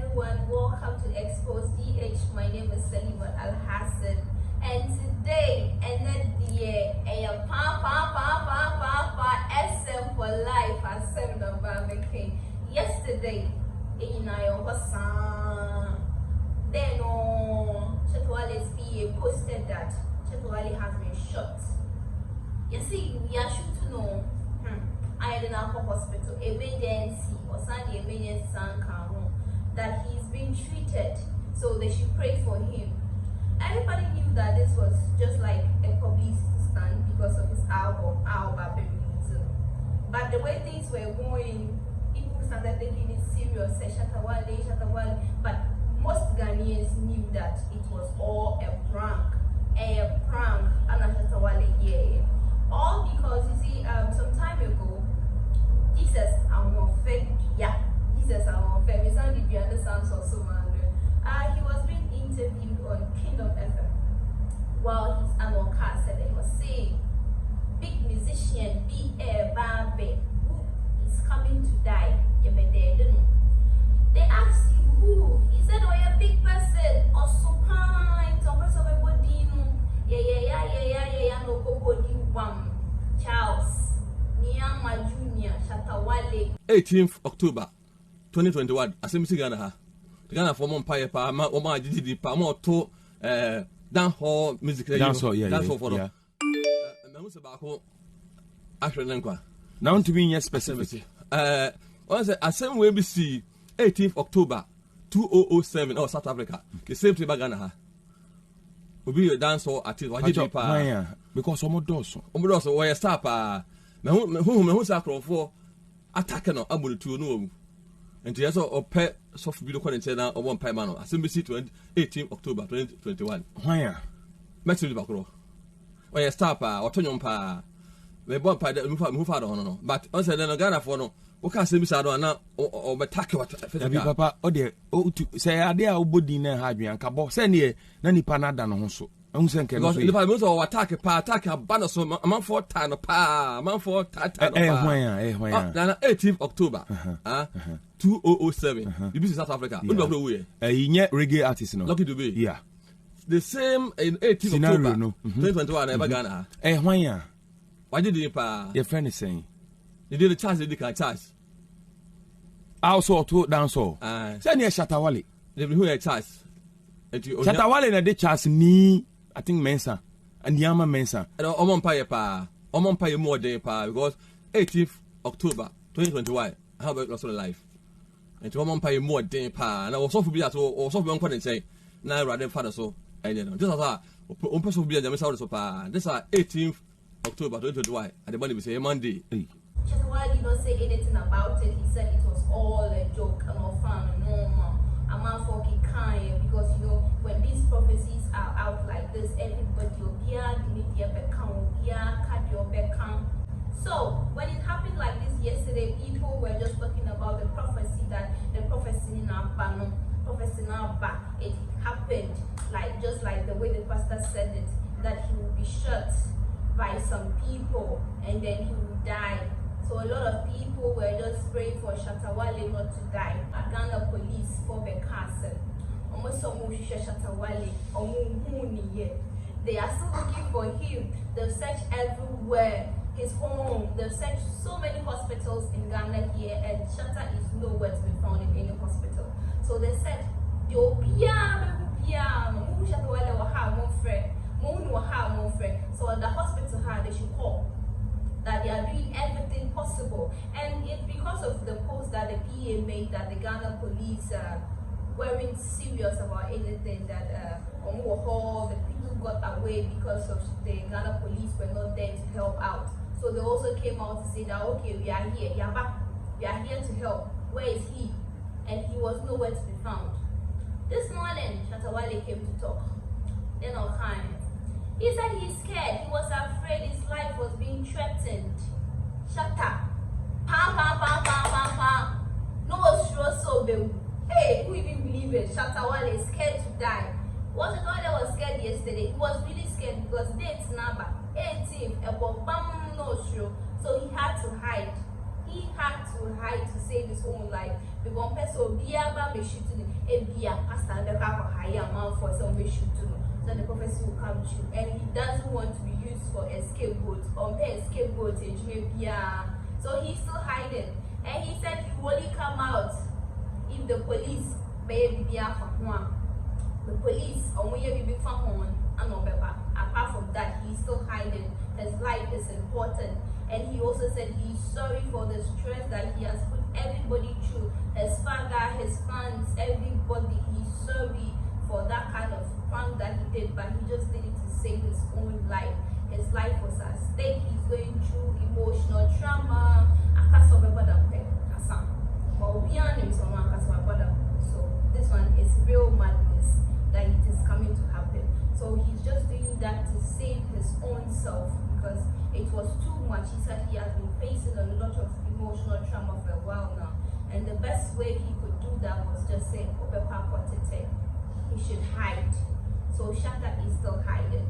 everyone, welcome to Xposed Dêath. My name is Arrêsted, and today, SM for life has served on Barbecue. Yesterday, then Wale's PA posted that Wale has been shot. You see, we are sure to know I had an alcohol hospital emergency or Sunday emergency that he's being treated, so they should pray for him. Everybody knew that this was just like a publicity stunt because of his album release. But the way things were going, people started taking it serious, say Shatta Wale, but most Ghanaians knew that it was all a prank, and Shatta Wale here. All because you see, some time ago, Jesus our faith, we sounded the other sounds also he was being interviewed on Kingdom FM while his annual car said he was saying big musician B.A. Barbe who is coming to die. They asked him who. He said, oh, you're a big person or supine some person of body no Charles Niama Junior Shatta Wale 18th October 2021 asemisi Ghana ha Ghana for Empire pa ma GDD pa ma to dance hall music dance hall for na mo se ba ko ahwe nkwa now to be in specific one say asem we be see 18th October 2007 South Africa the same thing Ghana ha obi dance hall artist wa GDD pa because omodoso we start pa me hu sa crofo attack no abulutu no and yes or pet soft video content na or one pie man assembly 18 October 2021 why message bakro or ya start pa or tonyon pa me bon pa move father no but on say no Ghana for no wo ka assembly sa do na or attack what papa o de o say ade a obodi na ha adwen ka bo say ne na nipa na da no ho so because the Bible says attack a banner so man for time pa man for time pa 18th October 2007 you be South Africa we don't know where reggae artist no lucky to be yeah the same in 18th October 2021 ever Ghana why did you pa your friend is saying you did the charge they can charge also to dance all say near Shatta Wale they who are charge Shatta Wale na de charge ni I think Mensa and Yama Mensa. And Omon Pay more day pa because 18th October 2021 I have lost my life. And to Omon Pay more day pa and I was so for be at or so one couldn't say now rather father so I don't know. This is a person be a Jamaican so pa. This is 18th October 2021 and the money we say Monday. Shatta Wale did not say anything about it. He said it was all a joke and all fun and normal. I'm not fucking kind because you know when these prophecies are out like this, everybody will be So when it happened like this yesterday, people were just talking about the prophecy that the prophecy in our back. It happened like just like the way the pastor said it, that he will be shot by some people and then he will die. So a lot of people were just praying for Shatta Wale not to die. Ghana police for the castle. Almost some Shatta Wale. They are still looking for him. They've searched everywhere. His home. They've searched so many hospitals in Ghana here, and Shatta is nowhere to be found in any hospital. So they said, so at the hospital they should call that they are doing everything possible, and it's because of the post that the PA made that the Ghana police weren't serious about anything, that the people got away because of the Ghana police were not there to help out. So they also came out to say that okay, we are here, we are here to help. Where is he? And he was nowhere to be found. This morning, Shatta Wale came to talk. Then he said he's scared. He was afraid his life was being threatened. Shatta. No sure so hey, who even believe it? Shatta Wale is scared to die. What Shatta Wale was scared yesterday. He was really scared because Dêath number 18 about no sure. So he had to hide. He had to hide to save his own life. Because person be shooting pastor the hire a man for some issue too. So the prophecy will come true, and he doesn't want to be used for a scapegoat or a scapegoat in. So he's still hiding, and he said he will only come out if the police may be the police or when you be found and apart from that, he's still hiding. His life is important, and he also said he's sorry for the stress that he has put everybody through. His father, his fans, everybody. He's sorry for that kind of prank that he did, but he just did it to save his own life. His life was at stake. He's going through emotional trauma. So this one is real madness that it is coming to happen. So he's just doing that to save his own self because it was too much. He said he has been facing a lot of emotional trauma for a while now. And the best way he could do that was just say, he should hide. So Shatta is still hiding.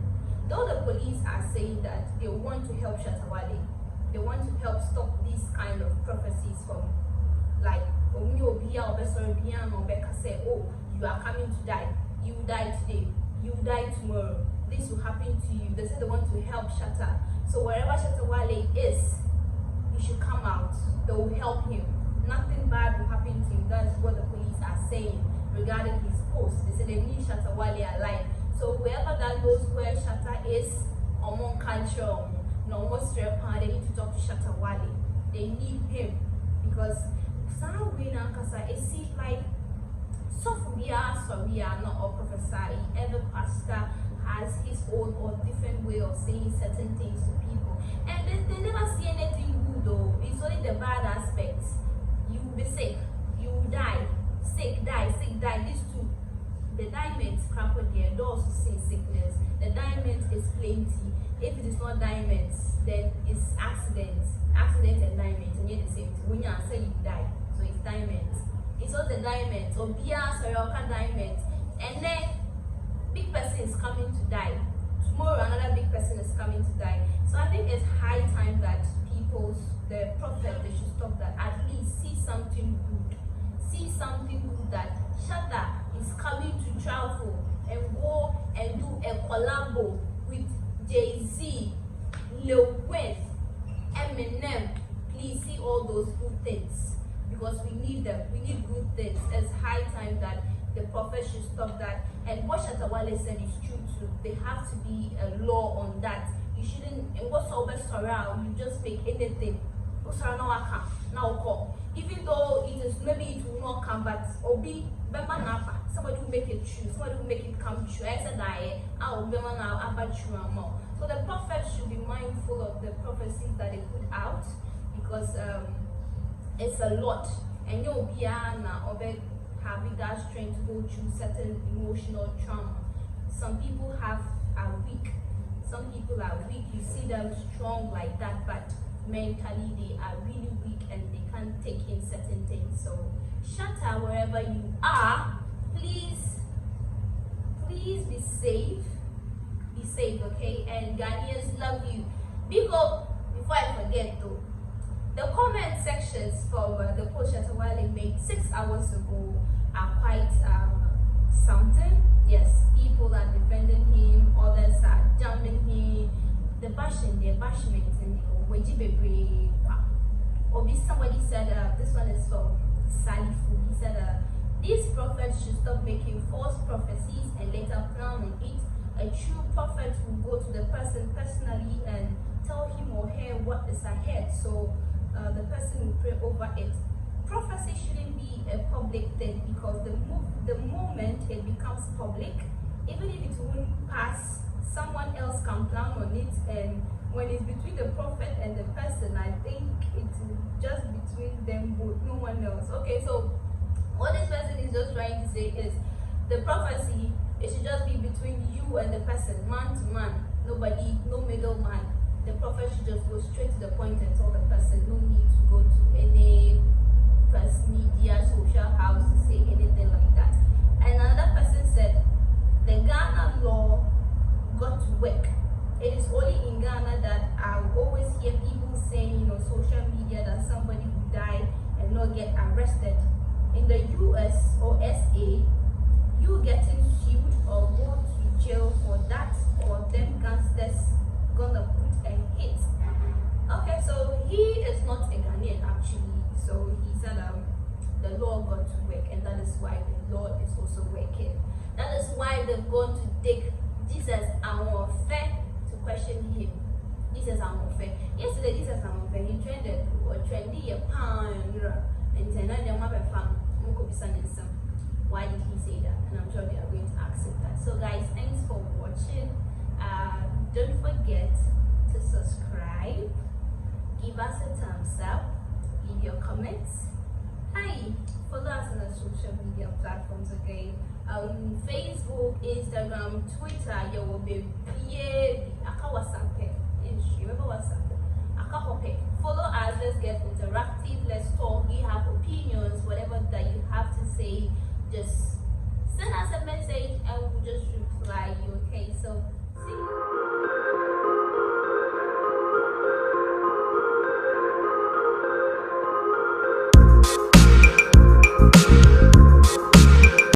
Though the police are saying that they want to help Shatta Wale, they want to help stop these kind of prophecies from, like, say, oh, you are coming to die, you die today, you die tomorrow, this will happen to you. They said they want to help Shatta. So wherever Shatta Wale is, he should come out. They will help him. Nothing bad will happen to him. That's what the police are saying regarding his post. They said they need Shatta Wale alive. So whoever that knows where Shatta is, among culture, no more strap, they need to talk to Shatta Wale. They need him because it seems like Sophia, sorry, not all prophesy. Every pastor has his own or different way of saying certain things to people, and they never see anything good though. It's only the bad aspects. You will be sick, you will die, sick, die, these two. The diamonds crumple there, those who see sickness. The diamond is plenty. If it is not diamonds, then it's accidents. Accident and diamonds, and yet the same thing. When you answer, you die. So it's diamonds. It's all the diamonds, or Sorroka diamonds. And then big person is coming to die. Tomorrow another big person is coming to die. So I think it's high time that the prophet, they should stop that. At least see something good. See something good that Shatta is coming to travel and go and do a collabo with Jay-Z, Lil Wayne, Eminem. Please see all those good things because we need them. We need good things. It's high time that the prophet should stop that. And what Shatta Wale said is true too. There has to be a law on that. You shouldn't. And what's always around? You just make anything. Now, even though it is maybe it will not come, but obi somebody will make it true. Somebody will make it come true. I said so the prophet should be mindful of the prophecies that they put out because it's a lot, and you'll be having that strength to go through certain emotional trauma. Some people are weak. Some people are weak. You see them strong like that, but mentally they are really weak and they can't take in certain things. So Shatta, wherever you are, please be safe. Be safe, okay? And Ghanaians love you. Because before I forget though, the comment sections for the post Shatta Wale made 6 hours ago are quite something. Yes, people are defending him, others are jamming him. The bashment and somebody said this one is from Salifu. He said these prophets should stop making false prophecies and later plan on it. A true prophet will go to the person personally and tell him or her what is ahead, so the person will pray over it. Prophecy shouldn't be a public thing because the moment it becomes public, even if it won't pass, someone else can plan on it, and when it's between the prophet and the person, I think it's just between them both, no one else. Okay, so what this person is just trying to say is the prophecy, it should just be between you and the person, man to man, nobody, no middleman. The prophet should just go straight to the point and tell the person, no need to go to any press media, social house to say anything like that. And another person said the Ghana law got to work. It is only in Ghana that I always hear people saying, social media, that somebody will die and not get arrested. In the US or SA, you getting sued or go to jail for that, or them gangsters gonna put a hit. Okay, so he is not a Ghanaian actually, so he said the law got to work, and that is why the law is also working. That is why they've gone to take Jesus Amonfe to question him. Jesus Amonfe. Yesterday, Jesus Amonfe, he trended or trendy a pound and then why did he say that? And I'm sure they are going to accept that. So guys, thanks for watching. Don't forget to subscribe, give us a thumbs up, leave your comments. Hi, follow us on the social media platforms, okay? Facebook, Instagram, Twitter, you will be WhatsApp. Remember WhatsApp. Follow us, let's get interactive, let's talk. You have opinions, whatever that you have to say, just send us a message and we'll just reply you, okay? So see you.